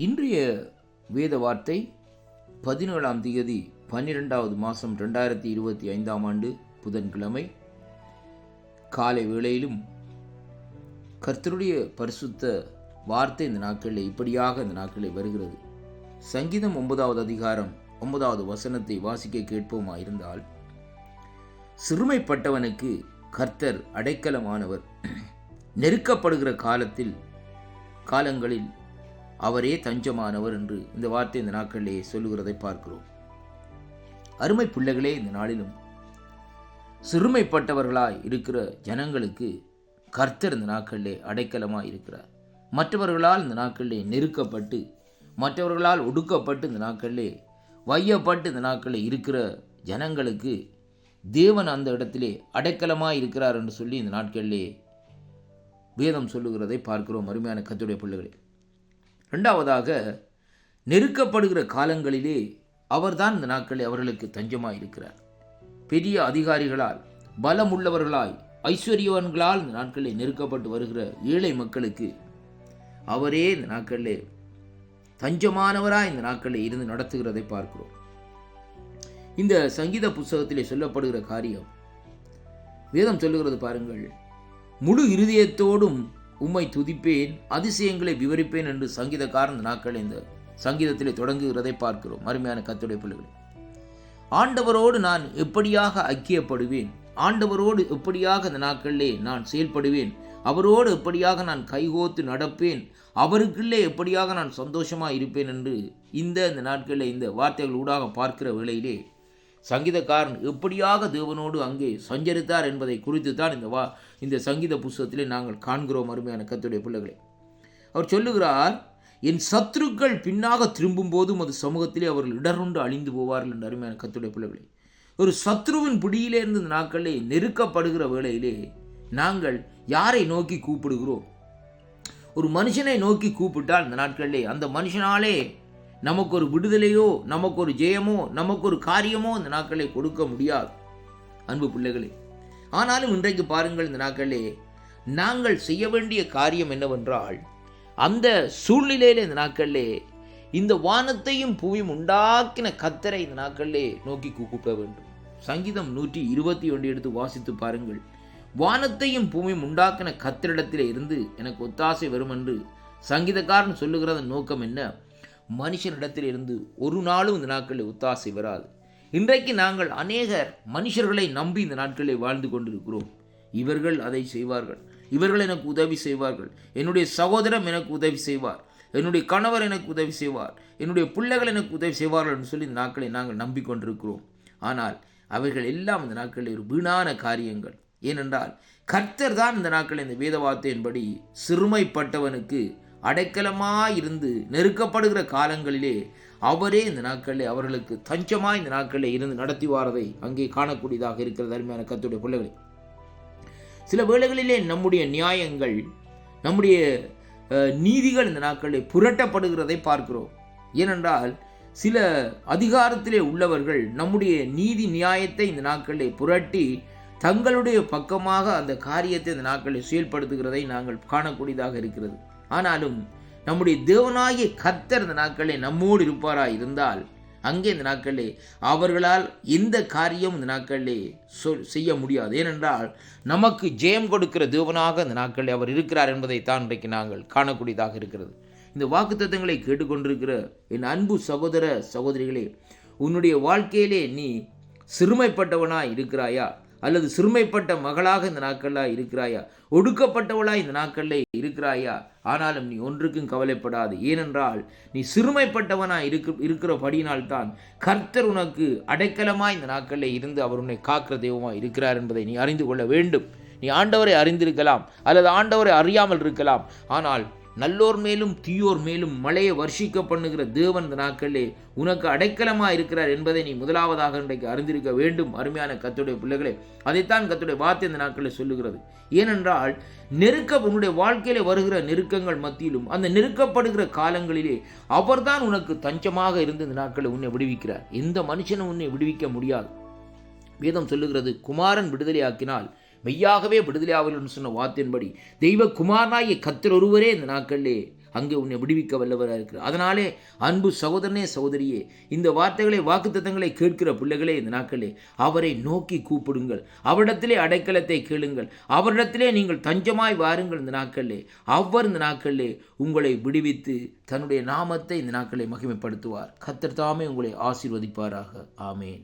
இன்றைய வேத வார்த்தை 17ஆம் தேதி 12வது மாதம் 2025ஆம் ஆண்டு புதன்கிழமை காலை வேளையிலும் கர்த்தருடைய பரிசுத்த வார்த்தை இந்த நாட்களில் இப்படியாக இந்த நாட்களில் வருகிறது. சங்கீதம் 9வது அதிகாரம் 9வது வசனத்தை வாசிக்க கேட்போமாயிருந்தால், சிறுமைப்பட்டவனுக்கு கர்த்தர் அடைக்கலமானவர், நெருக்கப்படுகிற காலங்களில் அவரே தஞ்சமானவர் என்று இந்த வார்த்தை இந்த நாட்களிலே சொல்லுகிறதை பார்க்கிறோம். அருமை பிள்ளைகளே, இந்த நாளிலும் சிறுமைப்பட்டவர்களாய் இருக்கிற ஜனங்களுக்கு கர்த்தர் இந்த நாட்களிலே அடைக்கலமாய் இருக்கிறார். மற்றவர்களால் இந்த நாட்களிலே நெருக்கப்பட்டு, மற்றவர்களால் ஒடுக்கப்பட்டு, இந்த நாட்களிலே வையப்பட்டு இந்த நாட்களில் இருக்கிற ஜனங்களுக்கு தேவன் அந்த இடத்திலே அடைக்கலமாய் இருக்கிறார் என்று சொல்லி இந்த நாட்களிலே வேதம் சொல்லுகிறதை பார்க்கிறோம். அருமையான கர்த்தருடைய பிள்ளைகளே, இரண்டாவதாக, நெருக்கப்படுகிற காலங்களிலே அவர்தான் இந்த நாட்களில் அவர்களுக்கு தஞ்சமாய் இருக்கிறார். பெரிய அதிகாரிகளால், பலம் உள்ளவர்களாய், ஐஸ்வர்யவான்களால் இந்த நாட்களில் நெருக்கப்பட்டு வருகிற ஏழை மக்களுக்கு அவரே இந்த நாட்களிலே தஞ்சமானவராய் இந்த நாட்களில் இருந்து நடத்துகிறதை பார்க்கிறோம். இந்த சங்கீத புஸ்தகத்திலே சொல்லப்படுகிற காரியம் வேதம் சொல்லுகிறது பாருங்கள். முழு இருதயத்தோடும் உம்மை துதிப்பேன், அதிசயங்களை விவரிப்பேன் என்று சங்கீதக்காரன் நாட்கள் இந்த சங்கீதத்திலே தொடங்குகிறதை பார்க்கிறோம். அருமையான கர்த்தருடைய பிள்ளைகளே, ஆண்டவரோடு நான் எப்படியாக ஐக்கியப்படுவேன், ஆண்டவரோடு எப்படியாக இந்த நாட்களிலே நான் செயல்படுவேன், அவரோடு எப்படியாக நான் கைகோத்து நடப்பேன், அவருக்குள்ளே எப்படியாக நான் சந்தோஷமாக இருப்பேன் என்று இந்த நாட்களில் இந்த வார்த்தைகள் ஊடாக பார்க்கிற வேளையிலே சங்கீதக்காரன் எப்படியாக தேவனோடு அங்கே சஞ்சரித்தார் என்பதை குறித்து தான் இந்த சங்கீத புஸ்தகத்திலே நாங்கள் காண்கிறோம். அருமையான கர்த்தருடைய பிள்ளைகளே, அவர் சொல்லுகிறார், என் சத்துருக்கள் பின்னாக திரும்பும் போதும் அது சமூகத்திலே அவர்கள் இடருண்டு அழிந்து போவார்கள் என்று. அருமையான கர்த்தருடைய பிள்ளைகளே, ஒரு சத்ருவின் பிடியிலே இருந்து இந்த நாட்களிலே நெருக்கப்படுகிற வேளையிலே நாங்கள் யாரை நோக்கி கூப்பிடுகிறோம்? ஒரு மனுஷனை நோக்கி கூப்பிட்டால் இந்த நாட்களிலே அந்த மனுஷனாலே நமக்கு ஒரு விடுதலையோ, நமக்கு ஒரு ஜெயமோ, நமக்கு ஒரு காரியமோ இந்த நாட்களை கொடுக்க முடியாது. அன்பு பிள்ளைகளே, ஆனாலும் இன்றைக்கு பாருங்கள், இந்த நாட்களிலே நாங்கள் செய்ய வேண்டிய காரியம் என்னவென்றால், அந்த சூழ்நிலையில் இந்த நாட்களிலே இந்த வானத்தையும் பூமியும் உண்டாக்கின கர்த்தரை இந்த நாட்களிலே நோக்கி கூப்பிட வேண்டும். சங்கீதம் 121 எடுத்து வாசித்து பாருங்கள். வானத்தையும் பூமியும் உண்டாக்கின கர்த்தரிடத்திலே இருந்து எனக்கு ஒத்தாசை வரும் என்று சங்கீதக்காரன் சொல்லுகிறதன் நோக்கம் என்ன? மனுஷனிடத்தில் இருந்து ஒரு நாளும் இந்த நாட்களில் ஒத்தாசை வராது. இன்றைக்கு நாங்கள் அநேகர் மனுஷர்களை நம்பி இந்த நாட்களில் வாழ்ந்து கொண்டிருக்கிறோம். இவர்கள் அதை செய்வார்கள், இவர்கள் எனக்கு உதவி செய்வார்கள், என்னுடைய சகோதரன் எனக்கு உதவி செய்வார், என்னுடைய கணவர் எனக்கு உதவி செய்வார், என்னுடைய பிள்ளைகள் எனக்கு உதவி செய்வார்கள் என்று சொல்லி இந்த நாட்களை நாங்கள் நம்பிக்கொண்டிருக்கிறோம். ஆனால் அவைகள் எல்லாம் இந்த நாட்களில் ஒரு வீணான காரியங்கள். ஏனென்றால் கர்த்தர் தான் இந்த நாட்களில் இந்த வேத வார்த்தையின்படி சிறுமைப்பட்டவனுக்கு அடைக்கலமாயிருந்து நெருக்கப்படுகிற காலங்களிலே அவரே இந்த நாட்களிலே அவர்களுக்கு தஞ்சமாய் இந்த நாட்களிலே இருந்து நடத்தி வாரதை அங்கே காணக்கூடியதாக இருக்கிறது. அருமையான கர்த்தருடைய பிள்ளைகளே, சில வேளைகளிலே நம்முடைய நியாயங்கள், நம்முடைய நீதிகள் இந்த நாட்களிலே புரட்டப்படுகிறதை பார்க்கிறோம். ஏனென்றால் சில அதிகாரத்திலே உள்ளவர்கள் நம்முடைய நீதி நியாயத்தை இந்த நாட்களிலே புரட்டி தங்களுடைய பக்கமாக அந்த காரியத்தை இந்த நாட்களில் செயல்படுத்துகிறதை நாங்கள் காணக்கூடியதாக இருக்கிறது. ஆனாலும் நம்முடைய தேவனாகிய கர்த்தர் இந்த நாட்களிலே நம்மோடு இருப்பாராய் இருந்தால் அங்கே இந்த நாட்களிலே அவர்களால் எந்த காரியம் இந்த நாட்களிலே செய்ய முடியாது. ஏனென்றால் நமக்கு ஜெயம் கொடுக்கிற தேவனாக இந்த நாட்களில் அவர் இருக்கிறார் என்பதை தான் இன்றைக்கு நாங்கள் காணக்கூடியதாக இருக்கிறது. இந்த வாக்குத்தத்தங்களை கேட்டுக்கொண்டிருக்கிற என் அன்பு சகோதர சகோதரிகளே, உன்னுடைய வாழ்க்கையிலே நீ சிறுமைப்பட்டவனாய் இருக்கிறாயா, அல்லது சிறுமைப்பட்ட மகளாக இந்த நாட்களில் இருக்கிறாயா, ஒடுக்கப்பட்டவளாய் இந்த நாட்களில் இருக்கிறாயா? ஆனாலும் நீ ஒன்றுக்கும் கவலைப்படாது. ஏனென்றால் நீ சிறுமைப்பட்டவனாய் இருக்கிறபடியினால்தான் கர்த்தர் உனக்கு அடைக்கலமாய் இந்த நாட்களில் இருந்து அவர் உன்னை காக்கிற தெய்வமாய் இருக்கிறார் என்பதை நீ அறிந்து கொள்ள வேண்டும். நீ ஆண்டவரை அறிந்திருக்கலாம், அல்லது ஆண்டவரை அறியாமல் இருக்கலாம். ஆனால் நல்லோர் மேலும் தீயோர் மேலும் மழையை வர்ஷிக்க பண்ணுகிற தேவன் இந்த நாட்களிலே உனக்கு அடைக்கலமாக இருக்கிறார் என்பதை நீ முதலாவதாக இன்றைக்கு அறிந்திருக்க வேண்டும். அருமையான கர்த்தருடைய பிள்ளைகளே, அதைத்தான் கர்த்தருடைய வார்த்தை இந்த நாட்களில் சொல்லுகிறது. ஏனென்றால் உன்னுடைய வாழ்க்கையிலே வருகிற நெருக்கங்கள் மத்தியிலும் அந்த நெருக்கப்படுகிற காலங்களிலே அவர்தான் உனக்கு தஞ்சமாக இருந்து இந்த நாட்களில் உன்னை விடுவிக்கிறார். எந்த மனுஷனும் உன்னை விடுவிக்க முடியாது. வேதம் சொல்லுகிறது, குமாரன் விடுதலையாக்கினால் மெய்யாகவே விடுதலையாவல் என்று சொன்ன வார்த்தையின்படி தெய்வ குமாரனாகிய கர்த்தர் ஒருவரே இந்த நாட்களிலே அங்கே உன்னை விடுவிக்க வல்லவராக இருக்கிறார். அதனாலே அன்பு சகோதரனே சகோதரியே, இந்த வார்த்தைகளை வாக்குத்தத்தங்களை கேட்கிற பிள்ளைகளே, இந்த நாட்களே அவரை நோக்கி கூப்பிடுங்கள், அவரிடத்திலே அடைக்கலத்தை கேளுங்கள், அவரிடத்திலே நீங்கள் தஞ்சமாய் வாருங்கள். இந்த நாட்களிலே அவர் இந்த நாட்களிலே உங்களை விடுவித்து தன்னுடைய நாமத்தை இந்த நாட்களை மகிமைப்படுத்துவார். கர்த்தர் தாமே உங்களை ஆசீர்வதிப்பாராக. ஆமேன்.